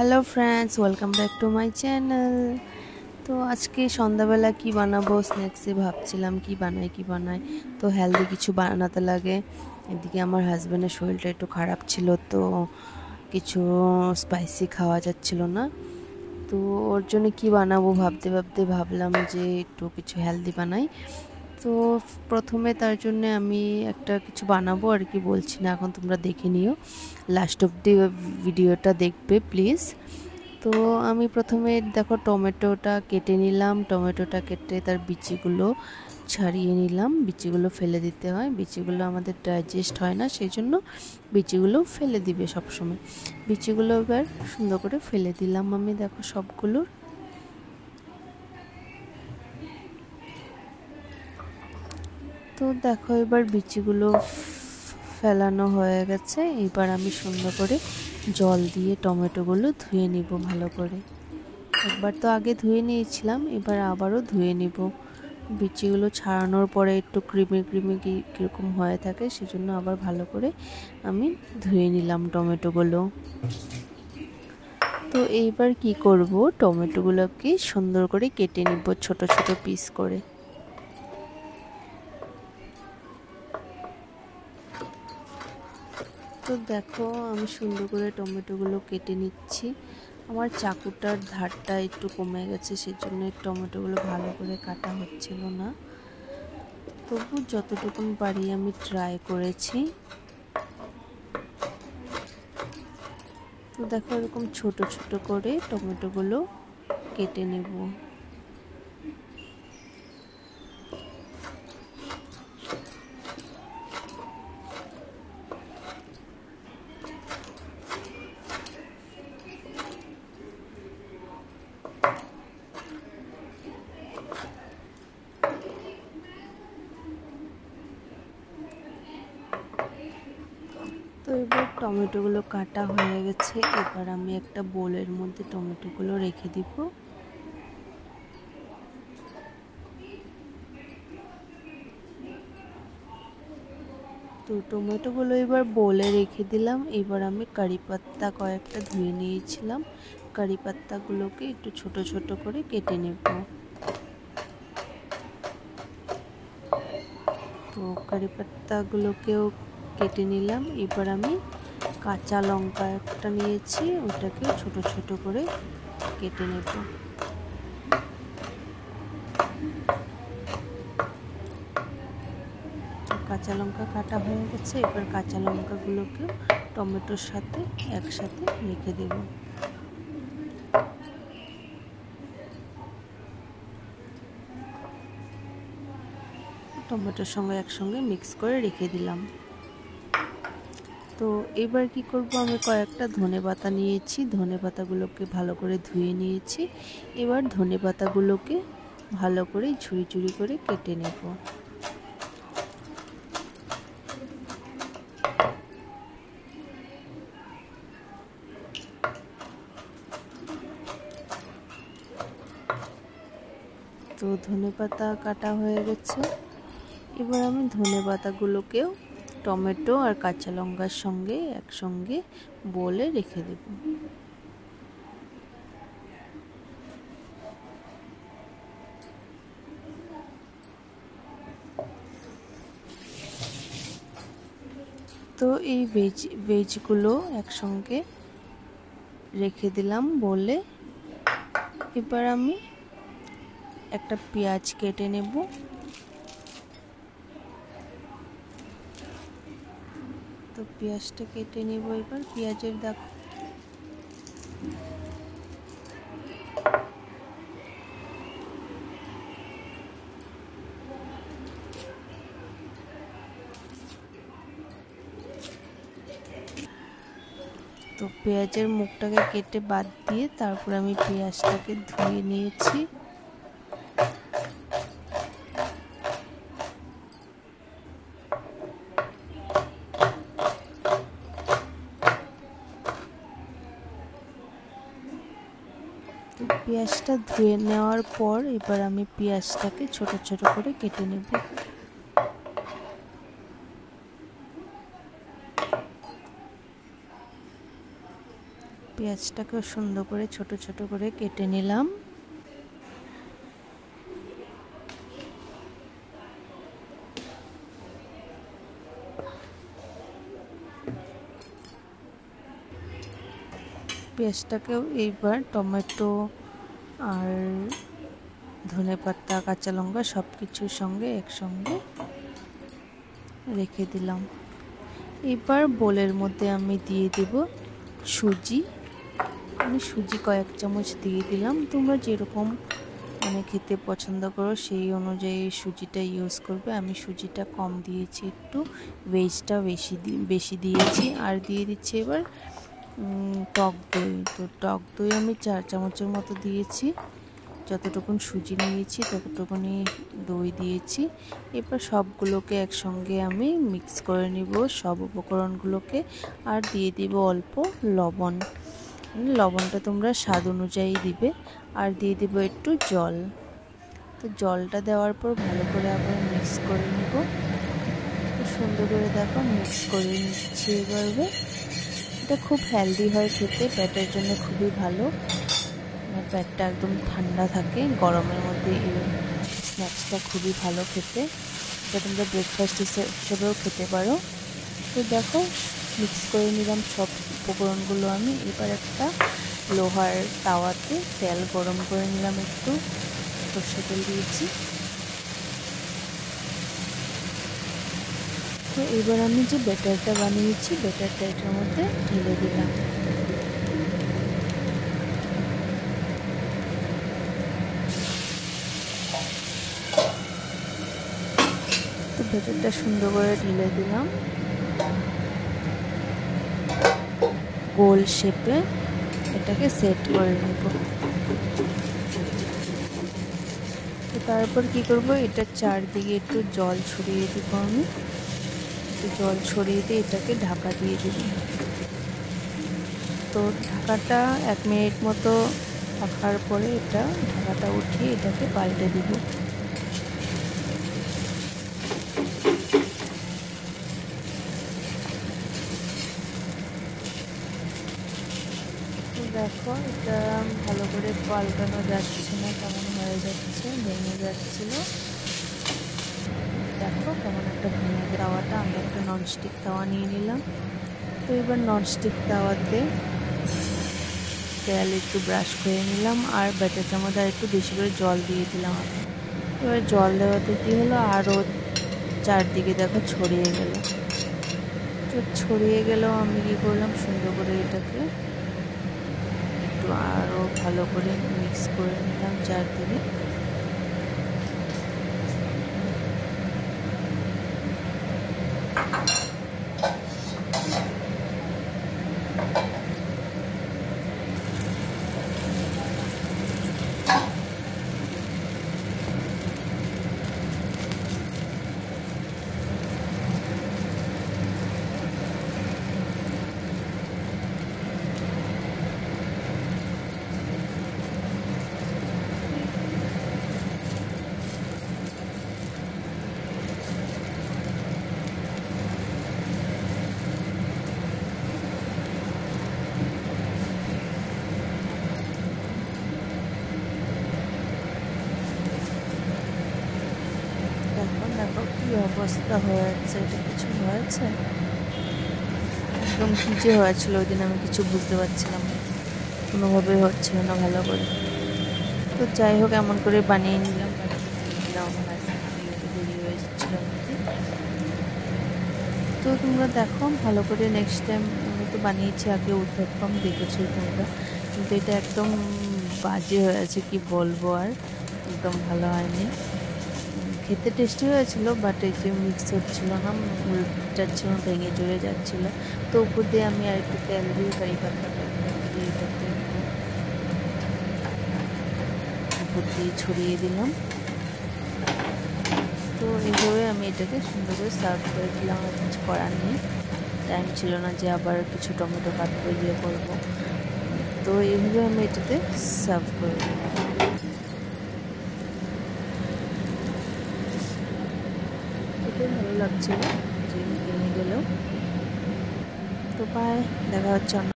Hello friends, welcome back to my channel. তো আজকে সন্ধ্যাবেলা কি বানাবো স্ন্যাক্সে ভাবছিলাম কি বানাই। তো হেলদি কিছু বানাতে লাগে। এদিকে আমার হাজব্যান্ডের শরীরটা একটু খারাপ ছিল, তো কিছু স্পাইসি খাওয়া যাচ্ছিল না। তো ওর জন্য কি বানাবো ভাবতে ভাবলাম যে একটু কিছু হেলদি বানাই। তো প্রথমে তার জন্য আমি একটা কিছু বানাবো আর কি, বলছি না, এখন তোমরা দেখে নিও, লাস্ট অবধি ভিডিওটা দেখবে প্লিজ। তো আমি প্রথমে দেখো টমেটোটা কেটে নিলাম, টমেটোটা কেটে তার বিচিগুলো ছাড়িয়ে নিলাম। বিচিগুলো ফেলে দিতে হয়, বিচিগুলো আমাদের ডাইজেস্ট হয় না, সেই জন্য বিচিগুলো ফেলে দিবে সবসময়। বিচিগুলো এবার সুন্দর করে ফেলে দিলাম আমি, দেখো সবগুলোর। তো দেখো এবার বিচিগুলো ফেলানো হয়ে গেছে। এবার আমি সুন্দর করে জল দিয়ে টমেটোগুলো ধুয়ে নিব ভালো করে। একবার তো আগে ধুয়ে নিয়েছিলাম, এবার আবারও ধুয়ে নিব। বিচিগুলো ছাড়ানোর পরে একটু ক্রিমি কীরকম হয়ে থাকে, সেজন্য আবার ভালো করে আমি ধুয়ে নিলাম টমেটোগুলো। তো এইবার কি করব, টমেটোগুলোকে সুন্দর করে কেটে নিব ছোট ছোট পিস করে। তো দেখো আমি সুন্দর করে টমেটোগুলো কেটে নিচ্ছি। আমার চাকুটার ধারটা একটু কমে গেছে, সেজন্য টমেটোগুলো ভালো করে কাটা হচ্ছিল না। তবু যতটুকু পারি আমি ট্রাই করেছি। তো দেখো এরকম ছোট ছোট করে টমেটোগুলো কেটে নেব। তো এবার টমেটোগুলো কাটা হয়ে গেছে, এবার আমি একটা বোলের মধ্যে টমেটোগুলো রেখে দিব। তো টমেটোগুলো এবার বোলে রেখে দিলাম। এবার আমি কারি পাত্তা কয়েকটা ধুয়ে নিয়েছিলাম, কারি পাত্তাগুলোকে একটু ছোট ছোট করে কেটে নেব। তো কারি পাত্তাগুলোকেও কেটে নিলাম। এবার আমি কাঁচা লঙ্কা একটা নিয়েছি, ওটাকে ছোট ছোট করে কেটে নেব। কাঁচা লঙ্কা কাটা হয়ে গেছে, এবার কাঁচা লঙ্কাগুলোকে টমেটোর সাথে একসাথে রেখে দেব। টমেটোর সঙ্গে একসঙ্গে মিক্স করে রেখে দিলাম। তো এবার কি করব, আমি কয়েকটা ধনেপাতা নিয়েছি, ধনেপাতাগুলোকে ভালো করে ধুয়ে নিয়েছি। এবার ধনেপাতাগুলোকে ভালো করে ঝুড়ি ঝুড়ি করে কেটে নেব। তো ধনেপাতা কাটা হয়ে গেছে, এবার আমি ধনেপাতাগুলোকেও টমেটো আর কাঁচা লঙ্কার সঙ্গে একসঙ্গে বলে রেখে দেব। তো এই ভেজগুলো একসঙ্গে রেখে দিলাম বলে। এবার আমি একটা পেঁয়াজ কেটে নেব। তো পেঁয়াজটা কেটে নেব। এবার পেঁয়াজের তো পেঁয়াজের মুখটাকে কেটে বাদ দিয়ে তারপর আমি পেঁয়াজটাকে ধুয়ে নিয়েছি। পেঁয়াজটা ধুয়ে নেওয়ার পর এবার আমি পেঁয়াজটাকে ছোট ছোট করে কেটে নেব। পেঁয়াজটাকে সুন্দর করে ছোট ছোট করে কেটে নিলাম। পেঁয়াজটাকেও এইবার টমেটো আর ধনেপাতা কাঁচা লঙ্কা সব কিছুর সঙ্গে একসঙ্গে রেখে দিলাম। এবার বোলের মধ্যে আমি দিয়ে দেব সুজি। আমি সুজি কয়েক চামচ দিয়ে দিলাম। তোমরা যেরকম খেতে পছন্দ করো সেই অনুযায়ী সুজিটা ইউজ করবে। আমি সুজিটা কম দিয়েছি, একটু ভেজটা বেশি দিয়েছি। আর দিয়ে দিচ্ছি এবার টক দই। তো টক দই আমি 4 চামচের মতো দিয়েছি। যতটুকুন সুজি নিয়েছি ততটুকুনি দই দিয়েছি। এবার সবগুলোকে একসঙ্গে আমি মিক্স করে নিব, সব উপকরণগুলোকে। আর দিয়ে দিব অল্প লবণ। লবণটা তোমরা স্বাদ অনুযায়ী দিবে। আর দিয়ে দিব একটু জল। তো জলটা দেওয়ার পর ভালো করে আবার মিক্স করে নিব। তো সুন্দর করে দেখো মিক্স করে নিচ্ছি এভাবে। এটা খুব হেলদি হয় খেতে, পেটের জন্য খুবই ভালো। পেটটা একদম ঠান্ডা থাকে গরমের মধ্যে। এই স্ন্যাক্সটা খুবই ভালো খেতে। এটা তোমরা ব্রেকফাস্ট হিসেবেও খেতে পারো। তো দেখো মিক্স করে নিলাম সব উপকরণগুলো আমি। এবার একটা লোহার তাওয়াতে তেল গরম করে নিলাম, একটু সরষে তেল দিয়েছি। তো এবার আমি যে ব্যাটারটা বানিয়েছি ব্যাটারটা এটার মধ্যে ঢেলে দিলাম। তো ব্যাটারটা সুন্দর করে ঢেলে দিলাম গোল শেপে। এটাকে সেট করে নেব। তো তারপর কি করব, এটা চারদিকে একটু জল ছড়িয়ে দেব আমি। একটু জল ছড়িয়ে দিয়ে এটাকে ঢাকা দিয়ে দেব। তো ঢাকাটা 1 মিনিট মতো রাখার পরে এটা ঢাকাটা উঠিয়ে এটাকে পাল্টে দেব। দেখো এটা ভালো করে পাল্টানো যাচ্ছে না, কেমন হয়ে যাচ্ছে, ভেঙে যাচ্ছিল। দেখো কেমন একটা ভেঙে তাওয়াটা। আমি একটা ননস্টিক তাওয়া নিয়ে নিলাম। তো এবার ননস্টিক তাওয়াতে তেল একটু ব্রাশ করে নিলাম। আর ব্যাটারটার মধ্যে আর একটু বেশি করে জল দিয়ে দিলাম আমি। এবার জল দেওয়াতে কী হলো, আরও চারদিকে দেখো ছড়িয়ে গেল। তো ছড়িয়ে গেলেও আমি কী করলাম, সুন্দর করে এটাকে একটু আরও ভালো করে মিক্স করে নিলাম চারদিকে। দেখো কি অবস্থা হয়ে যাচ্ছে, এটা কিছু হয়েছে একদম কি যে হয়েছিল ওই দিন আমি কিছু বুঝতে পারছিলাম না, কোনোভাবে হচ্ছিল না ভালো করে। তো যাই হোক এমন করে বানিয়ে নিলাম, আমার হাজব্যান্ড দেরি হয়ে যাচ্ছিল। তো তোমরা দেখো ভালো করে নেক্সট টাইম। আমি তো বানিয়েছি আগে উত্তপম, দেখেছো তোমরা, কিন্তু এটা একদম বাজে হয়েছে, কি বলবো আর, একদম ভালো হয়নি। খেতে টেস্টি হয়েছিল, বাট এই যে মিক্স হচ্ছিল না, যাচ্ছিল, ভেঙে চলে যাচ্ছিলো। তো উপর দিয়ে আমি আর একটু তেল দিয়ে কারি পাতা দিয়ে এটাকে উপর দিয়ে ছড়িয়ে দিলাম। তো এইভাবে আমি এটাকে সুন্দর করে সার্ভ করে দিলাম। আর কিছু করার নেই, টাইম ছিল না যে আবার কিছু টমেটো কাটবো ইয়ে করবো। তো এইভাবে আমি এটাতে সার্ভ করে দিলাম। এটাই ভালো লাগছিল যে ভেঙে গেলেও। তো বাই, দেখা হচ্ছে।